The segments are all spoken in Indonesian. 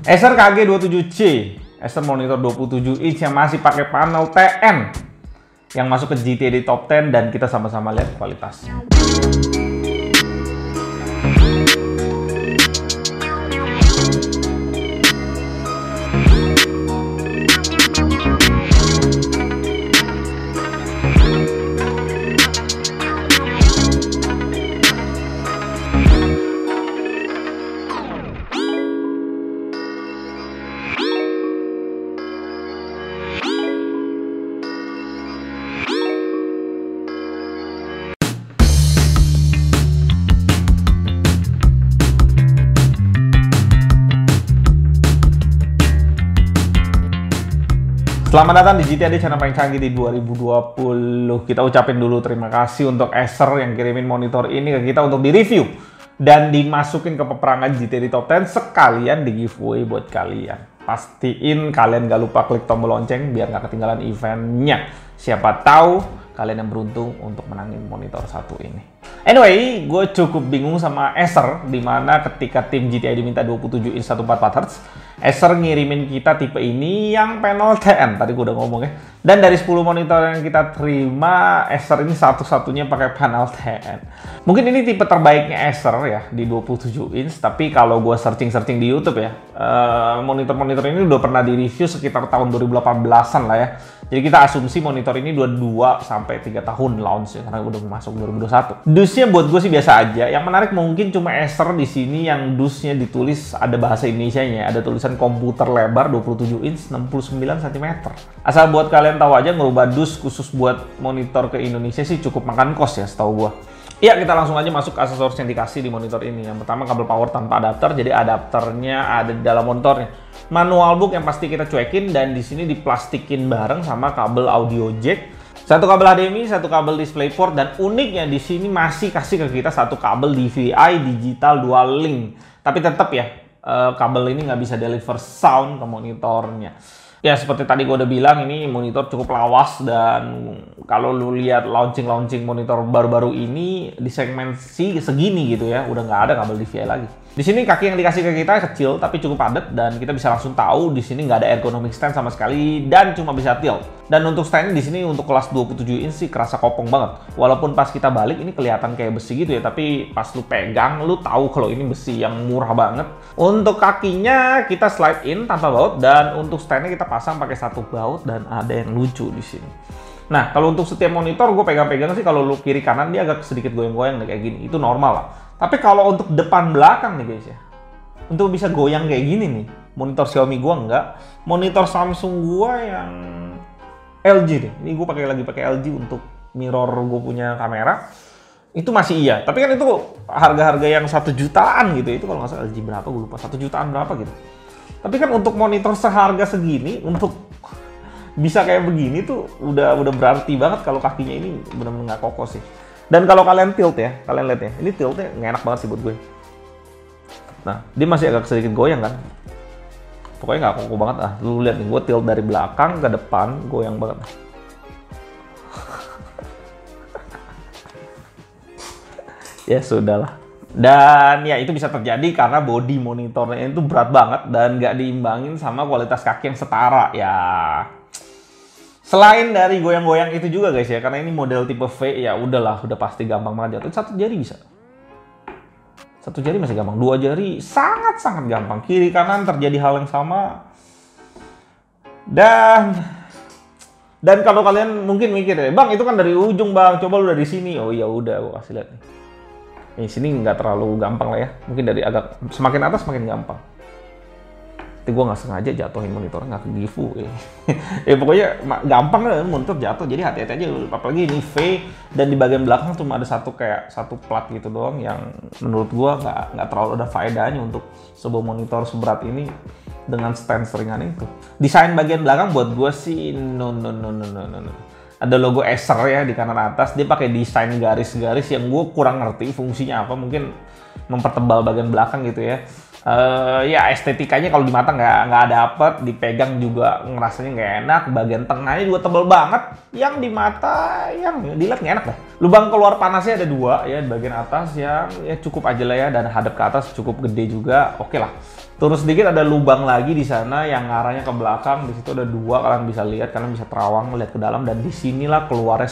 Acer KG27C, Acer monitor 27 inch yang masih pakai panel TN yang masuk ke GTA di top 10 dan kita sama-sama lihat kualitasnya. Selamat datang di GTA di channel paling canggih di 2020. Kita ucapin dulu terima kasih untuk Acer yang kirimin monitor ini ke kita untuk di-review dan dimasukin ke peperangan GTA di top 10 sekalian di giveaway buat kalian. Pastiin kalian gak lupa klik tombol lonceng biar gak ketinggalan eventnya. Siapa tahu kalian yang beruntung untuk menangin monitor satu ini. Anyway, gue cukup bingung sama Acer dimana ketika tim GTA diminta 27 inch 144 Hz, Acer ngirimin kita tipe ini yang panel TN, tadi gue udah ngomong ya. Dan dari 10 monitor yang kita terima, Acer ini satu-satunya pakai panel TN. Mungkin ini tipe terbaiknya Acer ya, di 27 inch, tapi kalau gue searching-searching di YouTube ya, monitor-monitor ini udah pernah di-review sekitar tahun 2018-an lah ya. Jadi kita asumsi monitor ini 2 sampai 3 tahun launch ya, karena udah masuk 2021. Dus-nya buat gue sih biasa aja. Yang menarik mungkin cuma Acer di sini yang dus-nya ditulis ada bahasa Indonesianya, ada tulisan komputer lebar 27 inch 69 cm. Asal buat kalian tahu aja, ngerubah dus khusus buat monitor ke Indonesia sih cukup makan kos ya setahu gua. Iya, kita langsung aja masuk ke aksesoris yang dikasih di monitor ini. Yang pertama kabel power tanpa adapter, jadi adapternya ada di dalam monitornya. Manual book yang pasti kita cuekin dan di sini diplastikin bareng sama kabel audio jack. Satu kabel HDMI, satu kabel DisplayPort, dan uniknya di sini masih kasih ke kita satu kabel DVI digital dual link. Tapi tetap ya, kabel ini nggak bisa deliver sound ke monitornya. Ya seperti tadi gue udah bilang, ini monitor cukup lawas dan kalau lu lihat launching monitor baru-baru ini di segmen segini gitu ya, udah nggak ada kabel DVI lagi. Di sini kaki yang dikasih ke kita kecil tapi cukup padat dan kita bisa langsung tahu di sini nggak ada ergonomic stand sama sekali dan cuma bisa tilt. Dan untuk stand di sini untuk kelas 27 inch sih kerasa kopong banget. Walaupun pas kita balik ini kelihatan kayak besi gitu ya, tapi pas lu pegang lu tahu kalau ini besi yang murah banget. Untuk kakinya kita slide in tanpa baut dan untuk standnya kita pasang pakai satu baut dan ada yang lucu di sini. Nah, kalau untuk setiap monitor gue pegang-pegang sih kalau lu kiri kanan dia agak sedikit goyang-goyang kayak gini. Itu normal lah. Tapi kalau untuk depan belakang nih guys ya, untuk bisa goyang kayak gini nih, monitor Xiaomi gua enggak, monitor Samsung gua yang LG nih, ini gua lagi pakai LG untuk mirror gua punya kamera, itu masih iya. Tapi kan itu harga-harga yang 1 jutaan gitu, itu kalau nggak salah LG berapa gua lupa, 1 jutaan berapa gitu. Tapi kan untuk monitor seharga segini, untuk bisa kayak begini tuh udah berarti banget kalau kakinya ini benar-benar nggak kokoh sih. Dan kalau kalian tilt ya, kalian lihat ya, ini tiltnya nggak enak banget sih buat gue. Nah, dia masih agak sedikit goyang kan. Pokoknya nggak kokoh banget ah. Lu lihat nih, gue tilt dari belakang ke depan, goyang banget. Ya sudahlah. Dan ya itu bisa terjadi karena body monitornya itu berat banget dan nggak diimbangin sama kualitas kaki yang setara ya. Selain dari goyang-goyang itu juga guys ya, karena ini model tipe V ya udahlah, udah pasti gampang banget jatuh. 1 jari bisa. 1 jari masih gampang, 2 jari sangat-sangat gampang. Kiri kanan terjadi hal yang sama. Dan kalau kalian mungkin mikir ya, "Bang, itu kan dari ujung, Bang. Coba lu dari sini." Oh ya udah, gua kasih lihat nih. Ini sini nggak terlalu gampang lah ya. Mungkin dari agak semakin atas semakin gampang. Gue nggak sengaja jatuhin monitornya, nggak ke giveaway. Ya pokoknya gampang lah monitor jatuh, jadi hati-hati aja. Apalagi ini V dan di bagian belakang cuma ada satu plat gitu doang yang menurut gue nggak terlalu ada faedahnya untuk sebuah monitor seberat ini dengan stand seringan itu. Desain bagian belakang buat gue sih no. Ada logo Acer ya di kanan atas, dia pakai desain garis-garis yang gue kurang ngerti fungsinya apa, mungkin mempertebal bagian belakang gitu ya. Ya estetikanya kalau di mata nggak dapet, dipegang juga ngerasanya nggak enak. Bagian tengahnya juga tebel banget, yang di mata yang dilihat nggak enak dah. Lubang keluar panasnya ada 2 ya di bagian atas yang ya cukup aja lah ya, dan hadap ke atas cukup gede juga, oke lah. Turun sedikit ada lubang lagi di sana yang ngarahnya ke belakang. Di situ ada dua, kalian bisa lihat, kalian bisa terawang melihat ke dalam, dan disinilah keluarnya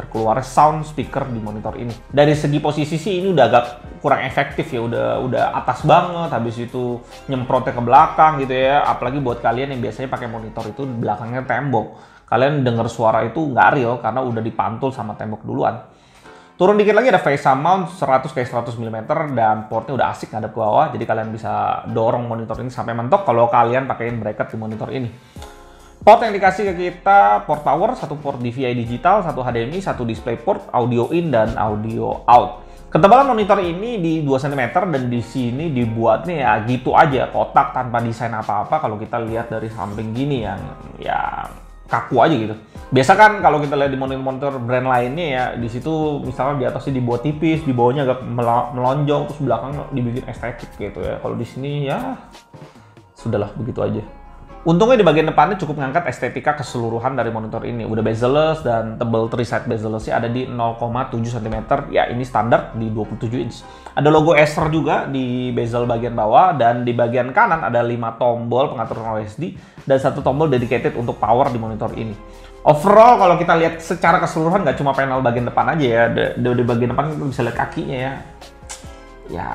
keluarnya sound speaker di monitor ini. Dari segi posisi sih ini udah agak kurang efektif ya, udah atas banget, habis itu nyemprotnya ke belakang gitu ya. Apalagi buat kalian yang biasanya pakai monitor itu belakangnya tembok, kalian dengar suara itu nggak real karena udah dipantul sama tembok duluan. Turun dikit lagi ada face mount 100x100 mm dan portnya udah asik ngadep ke bawah, jadi kalian bisa dorong monitor ini sampai mentok kalau kalian pakein bracket di monitor ini. Port yang dikasih ke kita, port power, satu port DVI digital, satu HDMI, satu DisplayPort, audio in dan audio out. Ketebalan monitor ini di 2 cm dan di sini dibuatnya ya gitu aja, kotak tanpa desain apa-apa. Kalau kita lihat dari samping gini yang ya kaku aja gitu. Biasa kan kalau kita lihat di monitor brand lainnya ya, di situ misalnya di atasnya dibuat tipis, di bawahnya agak melonjong, terus belakang dibikin estetik gitu ya. Kalau di sini ya sudahlah begitu aja. Untungnya di bagian depannya cukup ngangkat estetika keseluruhan dari monitor ini. Udah bezel-less dan tebel 3 side bezel-lessnya ada di 0,7 cm. Ya ini standar di 27 inch. Ada logo Acer juga di bezel bagian bawah, dan di bagian kanan ada 5 tombol pengaturan OSD dan 1 tombol dedicated untuk power di monitor ini. Overall kalau kita lihat secara keseluruhan nggak cuma panel bagian depan aja ya. Di bagian depan kita bisa lihat kakinya ya. Ya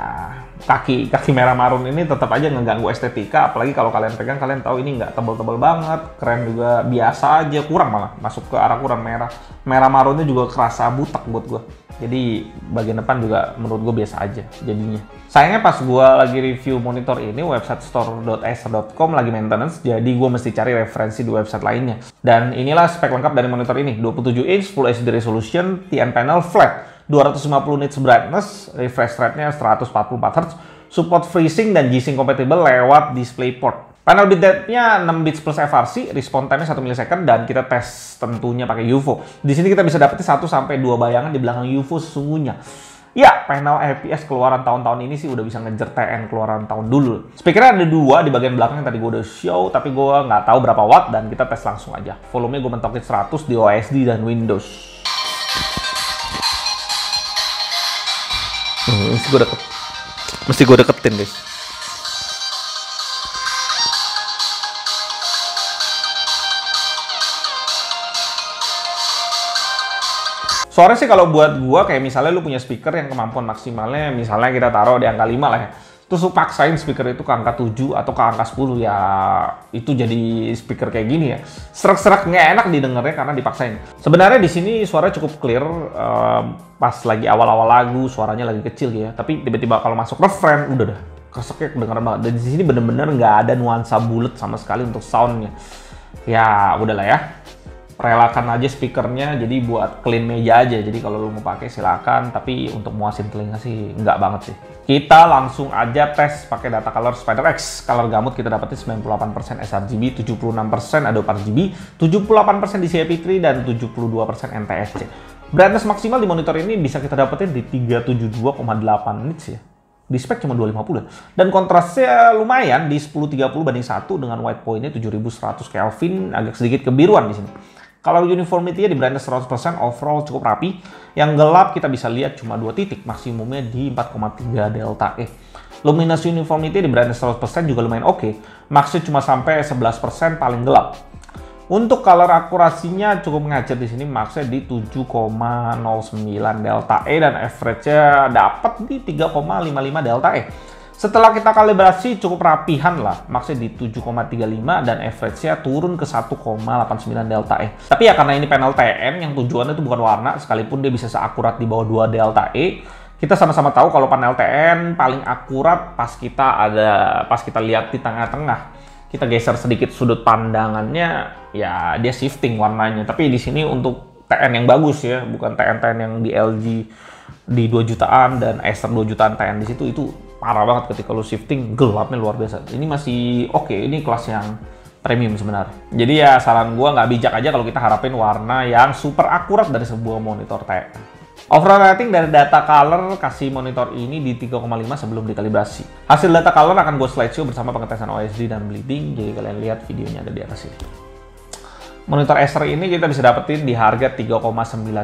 kaki merah marun ini tetap aja ngeganggu estetika, apalagi kalau kalian pegang kalian tahu ini nggak tebel-tebel banget, keren juga, biasa aja, kurang malah masuk ke arah kurang merah marunnya juga kerasa butek buat gue. Jadi bagian depan juga menurut gue biasa aja jadinya. Sayangnya pas gue lagi review monitor ini website store.acer.com lagi maintenance, jadi gue mesti cari referensi di website lainnya. Dan inilah spek lengkap dari monitor ini, 27 inch Full HD resolution, TN panel flat, 250 nits brightness, refresh rate-nya 144 Hz, support FreeSync dan G-Sync compatible lewat DisplayPort. Panel bit depth-nya 6 bits plus FRC, respon time-nya 1 millisecond, dan kita tes tentunya pakai UFO. Di sini kita bisa dapetin 1 sampai 2 bayangan di belakang UFO sesungguhnya. Ya, panel IPS keluaran tahun-tahun ini sih udah bisa ngejar TN keluaran tahun dulu. Speakernya ada 2 di bagian belakang yang tadi gue udah show, tapi gue nggak tahu berapa watt, dan kita tes langsung aja. Volumenya gue mentokin 100 di OSD dan Windows. Mesti gue deketin guys. Suara sih kalau buat gua kayak misalnya lu punya speaker yang kemampuan maksimalnya misalnya kita taruh di angka 5 lah ya. Terus lu paksain speaker itu ke angka 7 atau ke angka 10 ya itu jadi speaker kayak gini ya. Serak-serak nggak enak didengarnya karena dipaksain. Sebenarnya di sini suara cukup clear pas lagi awal-awal lagu suaranya lagi kecil ya. Tapi tiba-tiba kalau masuk refrain udah dah keseknya kedengeran banget. Dan di sini bener-bener nggak ada nuansa bulat sama sekali untuk soundnya. Ya udahlah ya. Relakan aja speakernya jadi buat clean meja aja, jadi kalau lu mau pakai silakan, tapi untuk muasin telinga sih enggak banget sih. Kita langsung aja tes pakai data color SpiderX. Color gamut kita dapetin 98% sRGB, 76% Adobe RGB, 78% DCI P3 dan 72% NTSC. Brightness maksimal di monitor ini bisa kita dapetin di 372,8 nits ya. Di spek cuma 250 dan kontrasnya lumayan di 1030 banding 1 dengan white point-nya 7100 Kelvin, agak sedikit kebiruan di sini. Kalau uniformity-nya di brightness 100%, overall cukup rapi. Yang gelap kita bisa lihat cuma 2 titik, maksimumnya di 4,3 delta E. Luminous uniformity di brightness 100% juga lumayan oke, maksudnya cuma sampai 11% paling gelap. Untuk color akurasinya cukup ngajar di sini, maksudnya di 7,09 delta E dan average-nya dapat di 3,55 delta E. Setelah kita kalibrasi cukup rapihan lah, maksudnya di 7,35 dan average-nya turun ke 1,89 delta E. Tapi ya karena ini panel TN yang tujuannya itu bukan warna, sekalipun dia bisa seakurat di bawah 2 delta E, kita sama-sama tahu kalau panel TN paling akurat pas kita lihat di tengah-tengah. Kita geser sedikit sudut pandangannya, ya dia shifting warnanya. Tapi di sini untuk TN yang bagus ya, bukan TN yang di LG di 2 jutaan dan Acer 2 jutaan TN di situ itu parah banget ketika lu shifting, gelapnya luar biasa. Ini masih oke, ini kelas yang premium sebenarnya. Jadi ya saran gua nggak bijak aja kalau kita harapin warna yang super akurat dari sebuah monitor TN. Overall rating dari data color kasih monitor ini di 3,5 sebelum dikalibrasi. Hasil data color akan gue slideshow bersama pengetesan OSD dan bleeding, jadi kalian lihat videonya ada di atas ini. Monitor Acer ini kita bisa dapetin di harga 3,9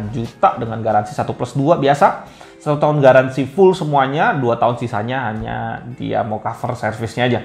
juta dengan garansi 1+2 biasa. 1 tahun garansi full semuanya, 2 tahun sisanya hanya dia mau cover servisnya aja.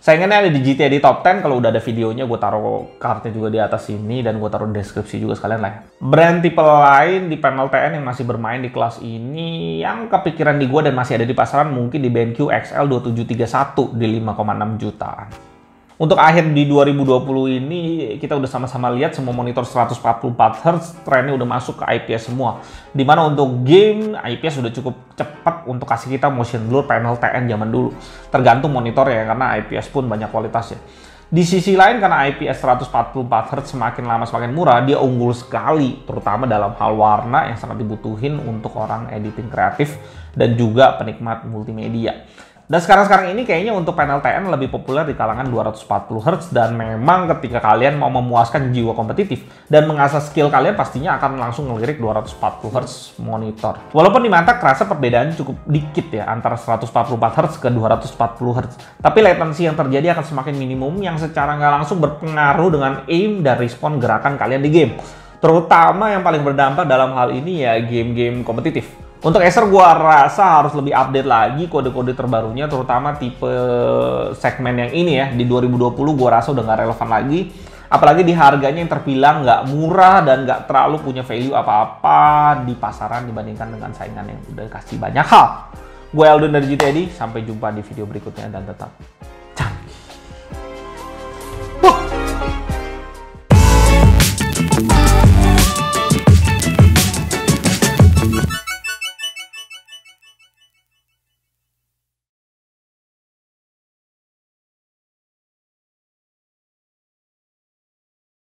Saingannya ada di GTA di top 10, kalau udah ada videonya gue taruh kartnya juga di atas sini dan gue taruh deskripsi juga sekalian lah ya. Brand tipe lain di panel TN yang masih bermain di kelas ini yang kepikiran di gue dan masih ada di pasaran mungkin di BenQ XL2731 di 5,6 jutaan. Untuk akhir di 2020 ini kita udah sama-sama lihat semua monitor 144Hz trennya udah masuk ke IPS semua. Dimana untuk game IPS udah cukup cepat untuk kasih kita motion blur panel TN zaman dulu. Tergantung monitor ya karena IPS pun banyak kualitasnya. Di sisi lain karena IPS 144Hz semakin lama semakin murah, dia unggul sekali terutama dalam hal warna yang sangat dibutuhin untuk orang editing kreatif dan juga penikmat multimedia. Dan sekarang ini kayaknya untuk panel TN lebih populer di kalangan 240Hz dan memang ketika kalian mau memuaskan jiwa kompetitif dan mengasah skill kalian pastinya akan langsung ngelirik 240Hz monitor. Walaupun di mata kerasa perbedaannya cukup dikit ya antara 144Hz ke 240Hz. Tapi latency yang terjadi akan semakin minimum yang secara nggak langsung berpengaruh dengan aim dan respon gerakan kalian di game. Terutama yang paling berdampak dalam hal ini ya game-game kompetitif. Untuk Acer gua rasa harus lebih update lagi kode-kode terbarunya, terutama tipe segmen yang ini ya. Di 2020 gua rasa udah nggak relevan lagi. Apalagi di harganya yang terbilang nggak murah dan nggak terlalu punya value apa-apa di pasaran dibandingkan dengan saingan yang udah kasih banyak hal. Gue Aldon dari GTD, sampai jumpa di video berikutnya dan tetap